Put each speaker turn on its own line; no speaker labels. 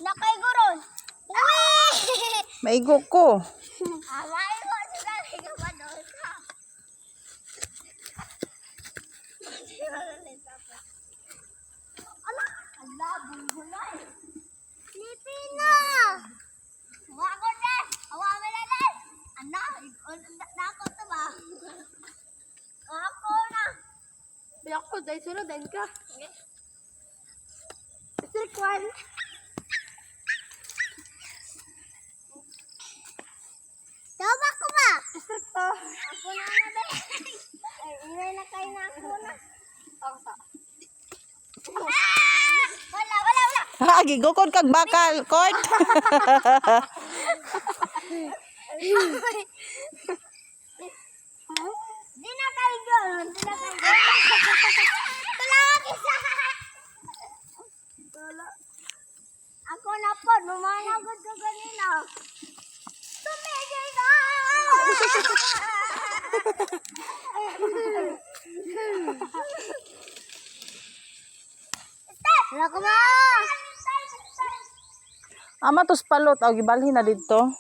Nakay goron. Uy!
Maigo ko.
Amay mo sila liga pa doon ka. Ala, ala, bulbulay. Lipina! Mga ko din! Hawa mo lalas! Ano? Nako to ba? Ako na! Biyak ko, dahil sunod, dahil ka. District 1. Tama ko ba? District 2. Ako na ba? Ay, inay na kayo na ako na. Ako sa. Wala.
Ha, gigukod kag bakal, Court.
Di na kayo doon. Tulawag isa. Ako na po, lumanagod ko kanina. Tumigil ka! Wala ko ba?
Ama tos palot, gibalhin na dito.